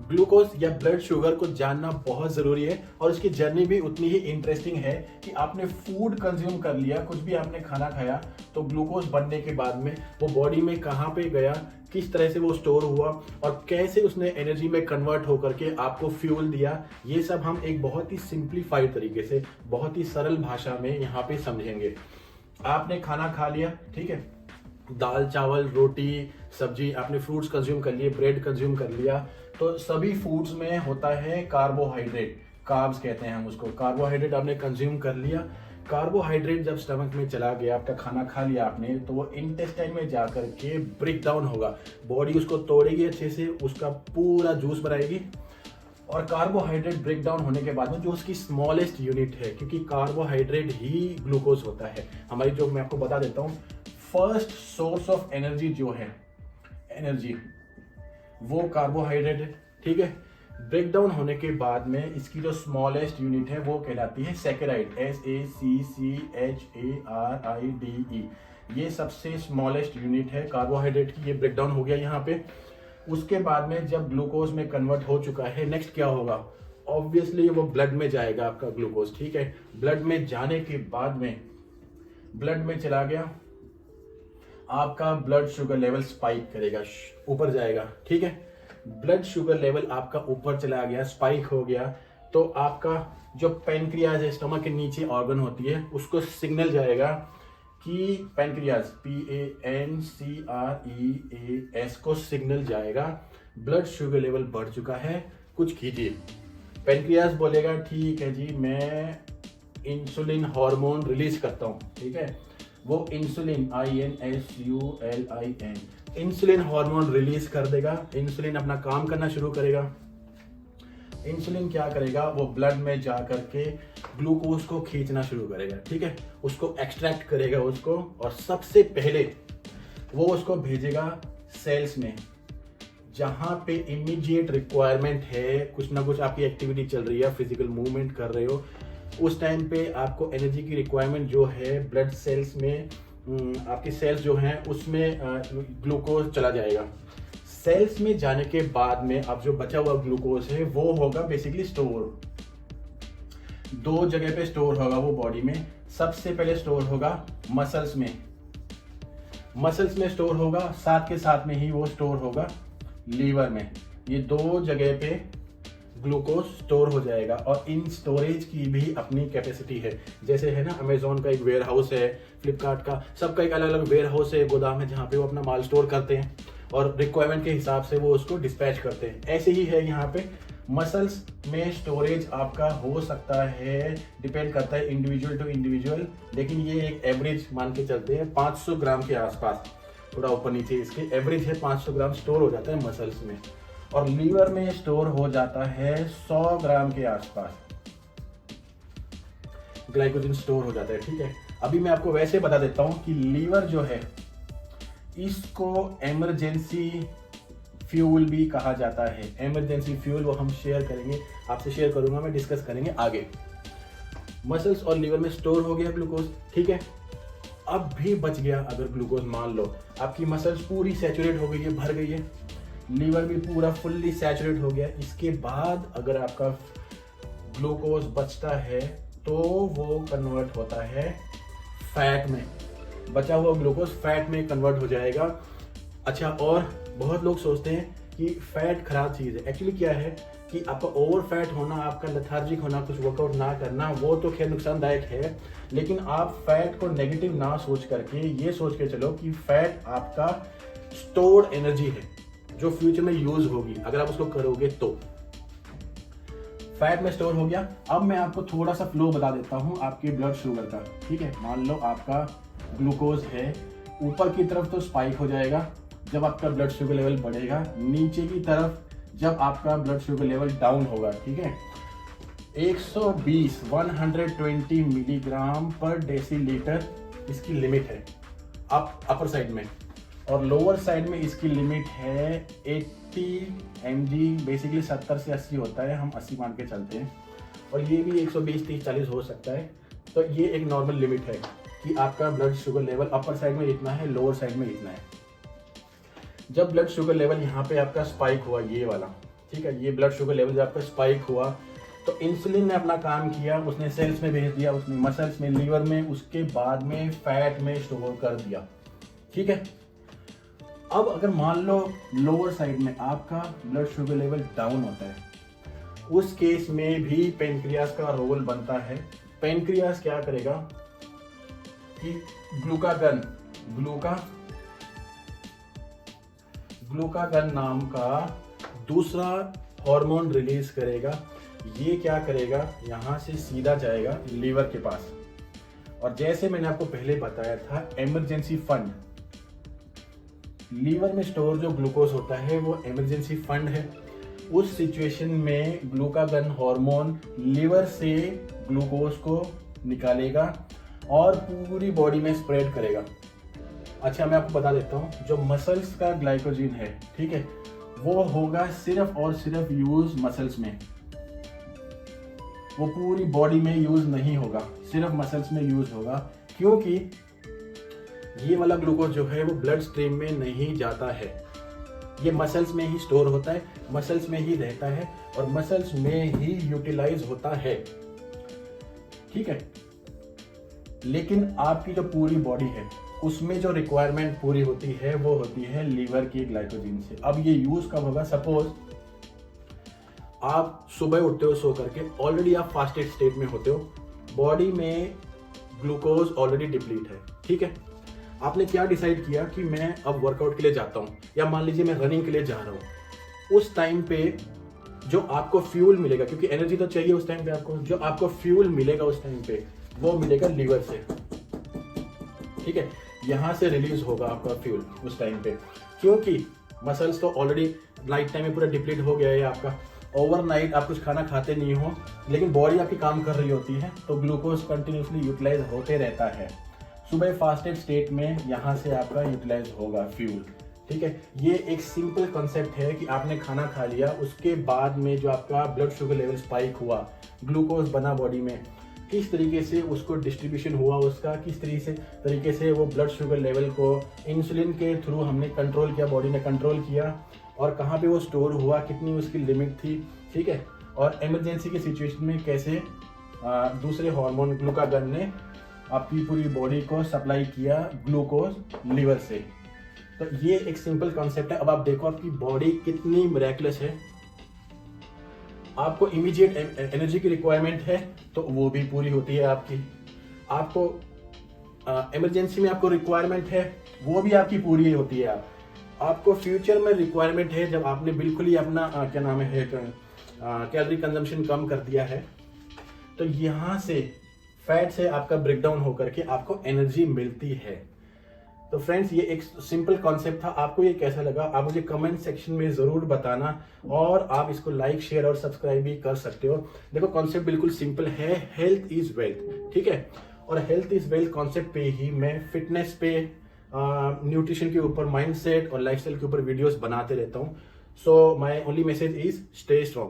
Glucose या blood sugar को जानना बहुत ज़रूरी है और उसकी जर्नी भी उतनी ही इंटरेस्टिंग है कि आपने फूड कंज्यूम कर लिया, कुछ भी आपने खाना खाया, तो ग्लूकोज बनने के बाद में वो बॉडी में कहाँ पे गया, किस तरह से वो स्टोर हुआ और कैसे उसने एनर्जी में कन्वर्ट होकर के आपको फ्यूल दिया, ये सब हम एक बहुत ही सिंप्लीफाइड तरीके से, बहुत ही सरल भाषा में यहाँ पे समझेंगे। आपने खाना खा लिया, ठीक है, दाल चावल रोटी सब्जी, आपने फ्रूट्स कंज्यूम कर लिए, ब्रेड कंज्यूम कर लिया, तो सभी फूड्स में होता है कार्बोहाइड्रेट, कार्ब्स कहते हैं हम उसको। कार्बोहाइड्रेट आपने कंज्यूम कर लिया, कार्बोहाइड्रेट जब स्टमक में चला गया, आपका खाना खा लिया आपने, तो वो इंटेस्टाइन में जाकर के ब्रेक डाउन होगा, बॉडी उसको तोड़ेगी अच्छे से, उसका पूरा जूस बनाएगी। और कार्बोहाइड्रेट ब्रेक डाउन होने के बाद में जो उसकी स्मॉलेस्ट यूनिट है, क्योंकि कार्बोहाइड्रेट ही ग्लूकोज होता है हमारी, जो मैं आपको बता देता हूँ, फर्स्ट सोर्स ऑफ एनर्जी जो है, एनर्जी वो कार्बोहाइड्रेट है, ठीक है। ब्रेक डाउन होने के बाद में इसकी जो स्मॉलेस्ट यूनिट है वो कहलाती है सैकेराइड, SACCHARIDE। ये सबसे स्मॉलेस्ट यूनिट है कार्बोहाइड्रेट की, ये ब्रेक डाउन हो गया यहाँ पे। उसके बाद में जब ग्लूकोज में कन्वर्ट हो चुका है, नेक्स्ट क्या होगा, ऑब्वियसली वो ब्लड में जाएगा आपका ग्लूकोज, ठीक है। ब्लड में जाने के बाद में, ब्लड में चला गया, आपका ब्लड शुगर लेवल स्पाइक करेगा, ऊपर जाएगा, ठीक है। ब्लड शुगर लेवल आपका ऊपर चला गया, स्पाइक हो गया, तो आपका जो पैनक्रियाज है, स्टमक के नीचे ऑर्गन होती है, उसको सिग्नल जाएगा कि पैनक्रियाज, PANCREAS को सिग्नल जाएगा ब्लड शुगर लेवल बढ़ चुका है, कुछ कीजिए। पैनक्रियाज बोलेगा ठीक है जी, मैं इंसुलिन हार्मोन रिलीज करता हूँ, ठीक है। वो insulin, INSULIN, insulin hormone release कर देगा, इंसुलिन अपना काम करना शुरू करेगा। इंसुलिन क्या करेगा, वो ब्लड में जा करके ग्लूकोज को खींचना शुरू करेगा, ठीक है, उसको एक्सट्रैक्ट करेगा उसको, और सबसे पहले वो उसको भेजेगा सेल्स में, जहां पे इमीडिएट रिक्वायरमेंट है, कुछ ना कुछ आपकी एक्टिविटी चल रही है, फिजिकल मूवमेंट कर रहे हो, उस टाइम पे आपको एनर्जी की रिक्वायरमेंट जो है ब्लड सेल्स में, आपकी सेल्स जो हैं उसमें ग्लूकोज चला जाएगा। सेल्स में जाने के बाद में अब जो बचा हुआ ग्लूकोज है वो होगा बेसिकली स्टोर, दो जगह पे स्टोर होगा वो बॉडी में। सबसे पहले स्टोर होगा मसल्स में, मसल्स में स्टोर होगा, साथ के साथ में ही वो स्टोर होगा लीवर में। ये दो जगह पे ग्लूकोज स्टोर हो जाएगा, और इन स्टोरेज की भी अपनी कैपेसिटी है। जैसे है ना, अमेजोन का एक वेयर हाउस है, फ्लिपकार्ट का, सबका एक अलग अलग वेयर हाउस है, गोदाम है, जहाँ पे वो अपना माल स्टोर करते हैं और रिक्वायरमेंट के हिसाब से वो उसको डिस्पैच करते हैं। ऐसे ही है यहाँ पे, मसल्स में स्टोरेज आपका हो सकता है, डिपेंड करता है इंडिविजुअल टू इंडिविजुअल, लेकिन ये एक एवरेज मान के चलते हैं 500 ग्राम के आसपास, थोड़ा ऊपर नीचे इसके एवरेज है, 500 ग्राम स्टोर हो जाता है मसल्स में। और लीवर में स्टोर हो जाता है 100 ग्राम के आसपास, ग्लाइकोजन स्टोर हो जाता है, ठीक है। अभी मैं आपको वैसे बता देता हूं कि लीवर जो है, इसको इमरजेंसी फ्यूल भी कहा जाता है। इमरजेंसी फ्यूल वो हम शेयर करेंगे, आपसे शेयर करूंगा मैं, डिस्कस करेंगे आगे। मसल्स और लीवर में स्टोर हो गया ग्लूकोज, ठीक है। अब भी बच गया अगर ग्लूकोज, मान लो आपकी मसल्स पूरी सैचुरेट हो गई है, भर गई है, लीवर भी पूरा फुल्ली सैचुरेट हो गया, इसके बाद अगर आपका ग्लूकोज बचता है तो वो कन्वर्ट होता है फैट में, बचा हुआ ग्लूकोज फैट में कन्वर्ट हो जाएगा। अच्छा, और बहुत लोग सोचते हैं कि फैट खराब चीज़ है। एक्चुअली क्या है कि आपका ओवर फैट होना, आपका लेथार्जिक होना, कुछ वर्कआउट ना करना, वो तो खैर नुकसानदायक है, लेकिन आप फैट को नेगेटिव ना सोच करके ये सोच के चलो कि फैट आपका स्टोर्ड एनर्जी है जो फ्यूचर में यूज होगी अगर आप उसको करोगे तो। फैट में स्टोर हो गया। अब मैं आपको थोड़ा सा फ्लो बता देता हूँ आपके ब्लड शुगर का, ठीक है। मान लो आपका ग्लूकोज है, ऊपर की तरफ तो स्पाइक हो जाएगा जब आपका ब्लड शुगर लेवल बढ़ेगा, नीचे की तरफ जब आपका ब्लड शुगर लेवल डाउन होगा, ठीक है। 120 मिलीग्राम पर डेसीलीटर इसकी लिमिट है अपर साइड में, और लोअर साइड में इसकी लिमिट है 80 mg, बेसिकली 70 से 80 होता है, हम 80 मान के चलते हैं, और ये भी 120, 30, 40 हो सकता है। तो ये एक नॉर्मल लिमिट है कि आपका blood sugar level upper side में इतना है, लोअर साइड में इतना है। जब ब्लड शुगर लेवल यहाँ पे आपका स्पाइक हुआ, ये वाला, ठीक है, ये ब्लड शुगर लेवल जब आपका स्पाइक हुआ तो इंसुलिन ने अपना काम किया, उसने सेल्स में भेज दिया, उसने मसल्स में, लीवर में, उसके बाद में फैट में स्टोर कर दिया। ठीक है, अब अगर मान लो लोअर साइड में आपका ब्लड शुगर लेवल डाउन होता है, उस केस में भी पेनक्रियास का रोल बनता है। पेनक्रियास क्या करेगा कि ग्लूकागन नाम का दूसरा हार्मोन रिलीज करेगा। ये क्या करेगा, यहां से सीधा जाएगा लीवर के पास, और जैसे मैंने आपको पहले बताया था इमरजेंसी फंड, लीवर में स्टोर जो ग्लूकोज होता है वो इमरजेंसी फंड है। उस सिचुएशन में ग्लूकागन हार्मोन लीवर से ग्लूकोज को निकालेगा और पूरी बॉडी में स्प्रेड करेगा। अच्छा, मैं आपको बता देता हूँ, जो मसल्स का ग्लाइकोजन है, ठीक है, वो होगा सिर्फ और सिर्फ यूज मसल्स में, वो पूरी बॉडी में यूज नहीं होगा, सिर्फ मसल्स में यूज होगा, क्योंकि ये वाला ग्लूकोज जो है वो ब्लड स्ट्रीम में नहीं जाता है, ये मसल्स में ही स्टोर होता है, मसल्स में ही रहता है और मसल्स में ही यूटिलाइज होता है। ठीक है, लेकिन आपकी जो पूरी बॉडी है उसमें जो रिक्वायरमेंट पूरी होती है वो होती है लीवर की ग्लाइकोजन से। अब ये यूज कब होगा, सपोज आप सुबह उठते हो सो करके, ऑलरेडी आप फास्टेड स्टेट में होते हो, बॉडी में ग्लूकोज ऑलरेडी डिप्लीट है। ठीक है, आपने क्या डिसाइड किया कि मैं अब वर्कआउट के लिए जाता हूं, या मान लीजिए मैं रनिंग के लिए जा रहा हूं, उस टाइम पे जो आपको फ्यूल मिलेगा, क्योंकि एनर्जी तो चाहिए उस टाइम पे आपको, जो आपको फ्यूल मिलेगा उस टाइम पे वो मिलेगा लीवर से। ठीक है, यहां से रिलीज होगा आपका फ्यूल उस टाइम पे, क्योंकि मसल्स तो ऑलरेडी नाइट टाइम में पूरा डिप्लीट हो गया है आपका। ओवरनाइट आप कुछ खाना खाते नहीं हो, लेकिन बॉडी आपकी काम कर रही होती है, तो ग्लूकोज कंटिन्यूसली यूटिलाइज होते रहता है। सुबह फास्टेड स्टेट में यहाँ से आपका यूटिलाइज होगा फ्यूल। ठीक है, ये एक सिंपल कॉन्सेप्ट है कि आपने खाना खा लिया, उसके बाद में जो आपका ब्लड शुगर लेवल स्पाइक हुआ, ग्लूकोज बना बॉडी में, किस तरीके से उसको डिस्ट्रीब्यूशन हुआ उसका, किस तरीके से वो ब्लड शुगर लेवल को इंसुलिन के थ्रू हमने कंट्रोल किया, बॉडी ने कंट्रोल किया, और कहाँ पे वो स्टोर हुआ, कितनी उसकी लिमिट थी। ठीक है, और इमरजेंसी की सिचुएशन में कैसे दूसरे हार्मोन ग्लूकागन ने आपकी पूरी बॉडी को सप्लाई किया ग्लूकोज लीवर से। तो ये एक सिंपल कॉन्सेप्ट है। अब आप देखो आपकी बॉडी कितनी मिरेकलस है, आपको इमीडिएट एनर्जी की रिक्वायरमेंट है तो वो भी पूरी होती है आपकी, आपको इमरजेंसी में आपको रिक्वायरमेंट है वो भी आपकी पूरी होती है। आपको फ्यूचर में रिक्वायरमेंट है जब आपने बिल्कुल ही अपना क्या नाम है कैलोरी कंजम्पशन कम कर दिया है, तो यहाँ से फैट से आपका ब्रेकडाउन होकर के आपको एनर्जी मिलती है। तो फ्रेंड्स, ये एक सिंपल कॉन्सेप्ट था। आपको ये कैसा लगा आप मुझे कमेंट सेक्शन में जरूर बताना, और आप इसको लाइक, शेयर और सब्सक्राइब भी कर सकते हो। देखो, कॉन्सेप्ट बिल्कुल सिंपल है, हेल्थ इज वेल्थ। ठीक है, और हेल्थ इज वेल्थ कॉन्सेप्ट पे ही मैं फिटनेस पे, न्यूट्रिशन के ऊपर, माइंडसेट और लाइफस्टाइल के ऊपर वीडियोस बनाते रहता हूँ। So my only message is stay strong.